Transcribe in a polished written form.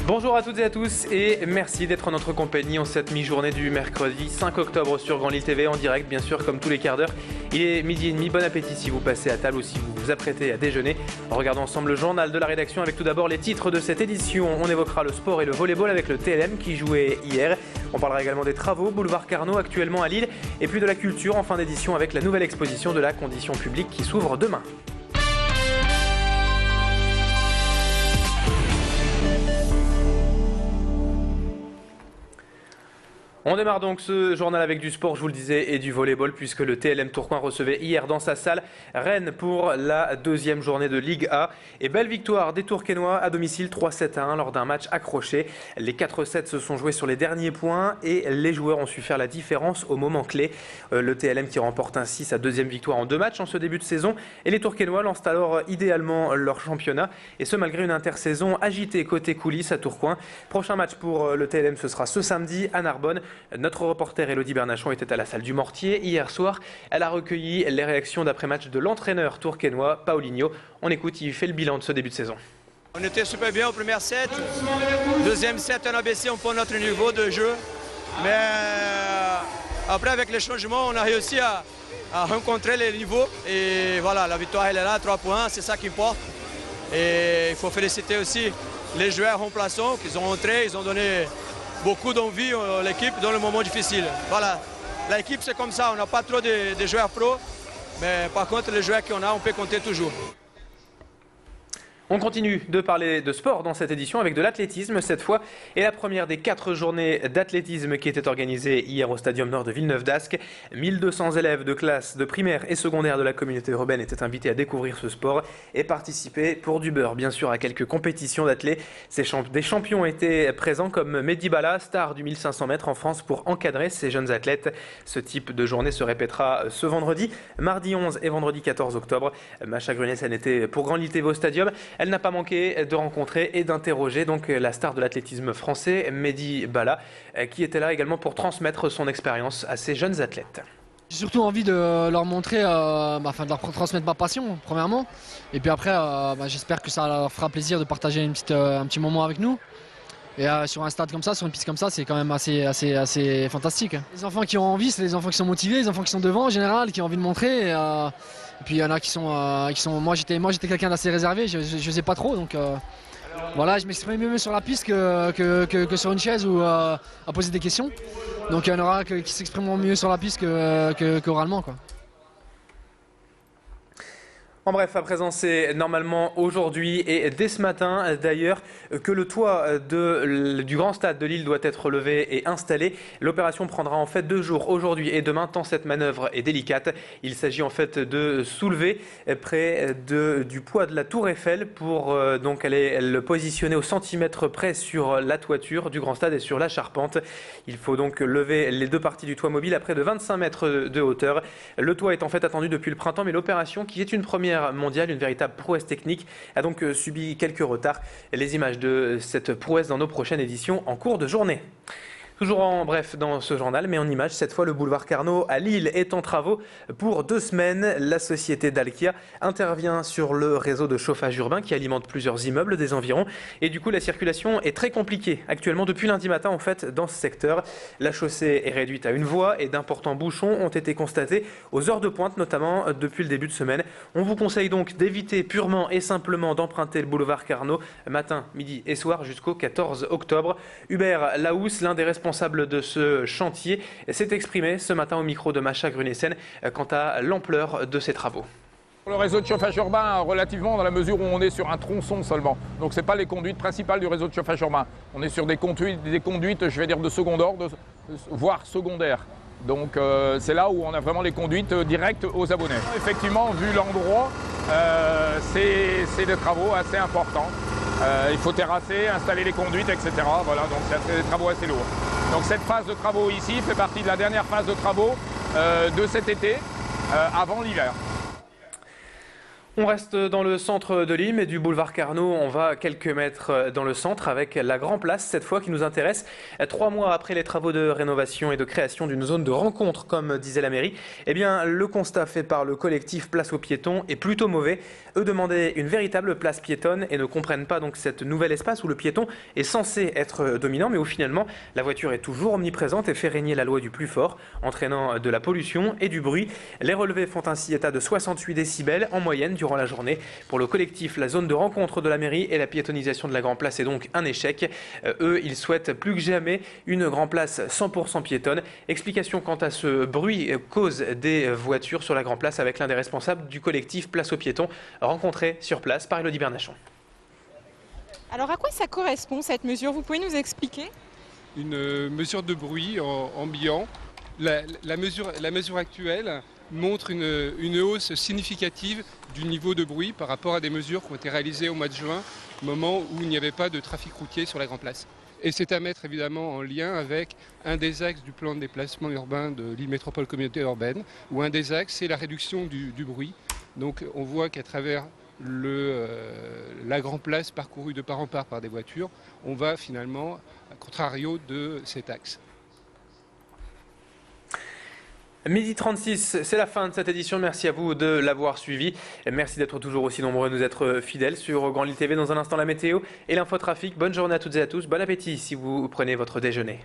Bonjour à toutes et à tous et merci d'être en notre compagnie en cette mi-journée du mercredi 5 octobre sur Grand Lille TV en direct, bien sûr, comme tous les quarts d'heure. Il est midi et demi, bon appétit si vous passez à table ou si vous vous apprêtez à déjeuner. Regardons ensemble le journal de la rédaction avec tout d'abord les titres de cette édition. On évoquera le sport et le volleyball avec le TLM qui jouait hier. On parlera également des travaux, boulevard Carnot actuellement à Lille et puis de la culture en fin d'édition avec la nouvelle exposition de la condition publique qui s'ouvre demain. On démarre donc ce journal avec du sport, je vous le disais, et du volleyball puisque le TLM Tourcoing recevait hier dans sa salle Rennes pour la deuxième journée de Ligue A. Et belle victoire des Tourquenois à domicile 3-7-1 lors d'un match accroché. Les 4-7 se sont joués sur les derniers points et les joueurs ont su faire la différence au moment clé. Le TLM qui remporte ainsi sa deuxième victoire en 2 matchs en ce début de saison. Et les Tourquenois lancent alors idéalement leur championnat. Et ce malgré une intersaison agitée côté coulisses à Tourcoing. Prochain match pour le TLM, ce sera ce samedi à Narbonne. Notre reporter Elodie Bernachon était à la salle du Mortier hier soir. Elle a recueilli les réactions d'après-match de l'entraîneur tourquenois Paulinho. On écoute, il fait le bilan de ce début de saison. On était super bien au premier set. Deuxième set, on a baissé un peu notre niveau de jeu. Mais après, avec les changements, on a réussi à rencontrer les niveaux. Et voilà, la victoire, elle est là, 3 points, c'est ça qui importe. Et il faut féliciter aussi les joueurs remplaçants qui sont entrés, ils ont donné beaucoup d'envie à l'équipe dans le moment difficile. Voilà, l'équipe c'est comme ça, on n'a pas trop de joueurs pros, mais par contre les joueurs qu'on a, on peut compter toujours. On continue de parler de sport dans cette édition avec de l'athlétisme cette fois et la première des 4 journées d'athlétisme qui étaient organisées hier au Stadium Nord de Villeneuve-d'Ascq. 1200 élèves de classes de primaire et secondaire de la communauté urbaine étaient invités à découvrir ce sport et participer pour du beurre bien sûr à quelques compétitions d'athlètes. Des champions étaient présents comme Mehdi Bala, star du 1500 mètres en France pour encadrer ces jeunes athlètes. Ce type de journée se répétera ce vendredi, mardi 11 et vendredi 14 octobre. Macha Grunessen était pour Grand Lille TV au Stadium. Elle n'a pas manqué de rencontrer et d'interroger donc la star de l'athlétisme français, Mehdi Bala, qui était là également pour transmettre son expérience à ces jeunes athlètes. J'ai surtout envie de leur montrer, de leur transmettre ma passion, premièrement. Et puis après, j'espère que ça leur fera plaisir de partager un petit moment avec nous. Et sur un stade comme ça, sur une piste comme ça, c'est quand même assez fantastique. Les enfants qui ont envie, c'est les enfants qui sont motivés, les enfants qui sont devant en général, qui ont envie de montrer. Et puis il y en a qui sont moi j'étais quelqu'un d'assez réservé, je faisais pas trop, donc voilà, je m'exprimais mieux sur la piste que sur une chaise ou à poser des questions. Donc il y en aura qui s'exprimeront mieux sur la piste qu'oralement, quoi. En bref, à présent, c'est normalement aujourd'hui et dès ce matin d'ailleurs que le toit du grand stade de Lille doit être levé et installé. L'opération prendra en fait 2 jours, aujourd'hui et demain, tant cette manœuvre est délicate. Il s'agit en fait de soulever près du poids de la tour Eiffel pour donc aller le positionner au centimètre près sur la toiture du grand stade et sur la charpente. Il faut donc lever les 2 parties du toit mobile à près de 25 mètres de hauteur. Le toit est en fait attendu depuis le printemps, mais l'opération, qui est une première mondiale, une véritable prouesse technique, a donc subi quelques retards. Les images de cette prouesse dans nos prochaines éditions en cours de journée. Toujours en bref dans ce journal, mais en images, cette fois le boulevard Carnot à Lille est en travaux pour 2 semaines. La société Dalkia intervient sur le réseau de chauffage urbain qui alimente plusieurs immeubles des environs. Et du coup, la circulation est très compliquée actuellement depuis lundi matin en fait dans ce secteur. La chaussée est réduite à une voie et d'importants bouchons ont été constatés aux heures de pointe, notamment depuis le début de semaine. On vous conseille donc d'éviter purement et simplement d'emprunter le boulevard Carnot matin, midi et soir jusqu'au 14 octobre. Hubert Lahousse, l'un des responsables de ce chantier, s'est exprimé ce matin au micro de Macha Grunessen quant à l'ampleur de ces travaux. Le réseau de chauffage urbain, relativement, dans la mesure où on est sur un tronçon seulement. Donc ce n'est pas les conduites principales du réseau de chauffage urbain. On est sur des conduites, je vais dire, de second ordre, voire secondaires. Donc c'est là où on a vraiment les conduites directes aux abonnés. Effectivement, vu l'endroit, c'est des travaux assez importants. Il faut terrasser, installer les conduites, etc. Voilà, donc c'est des travaux assez lourds. Donc cette phase de travaux ici fait partie de la dernière phase de travaux de cet été, avant l'hiver. On reste dans le centre de Lille, mais du boulevard Carnot, on va quelques mètres dans le centre avec la Grand Place, cette fois qui nous intéresse. 3 mois après les travaux de rénovation et de création d'une zone de rencontre, comme disait la mairie, eh bien, le constat fait par le collectif Place aux piétons est plutôt mauvais. Eux demandaient une véritable place piétonne et ne comprennent pas donc cet nouvel espace où le piéton est censé être dominant, mais où finalement la voiture est toujours omniprésente et fait régner la loi du plus fort, entraînant de la pollution et du bruit. Les relevés font ainsi état de 68 décibels en moyenne durant la journée. Pour le collectif, la zone de rencontre de la mairie et la piétonisation de la Grand Place est donc un échec. Eux, ils souhaitent plus que jamais une Grand Place 100% piétonne. Explication quant à ce bruit cause des voitures sur la Grand Place avec l'un des responsables du collectif Place aux piétons, rencontré sur place par Elodie Bernachon. Alors à quoi ça correspond cette mesure? Vous pouvez nous expliquer? Une mesure de bruit ambiant. La mesure actuelle montre une hausse significative du niveau de bruit par rapport à des mesures qui ont été réalisées au mois de juin, moment où il n'y avait pas de trafic routier sur la Grand Place. Et c'est à mettre évidemment en lien avec un des axes du plan de déplacement urbain de Lille Métropole Communauté Urbaine, où un des axes c'est la réduction du bruit. Donc on voit qu'à travers la Grand Place parcourue de part en part par des voitures, on va finalement à contrario de cet axe. Midi 36, c'est la fin de cette édition. Merci à vous de l'avoir suivi. Merci d'être toujours aussi nombreux à nous être fidèles sur Grand Lille TV. Dans un instant, la météo et l'infotrafic. Bonne journée à toutes et à tous. Bon appétit si vous prenez votre déjeuner.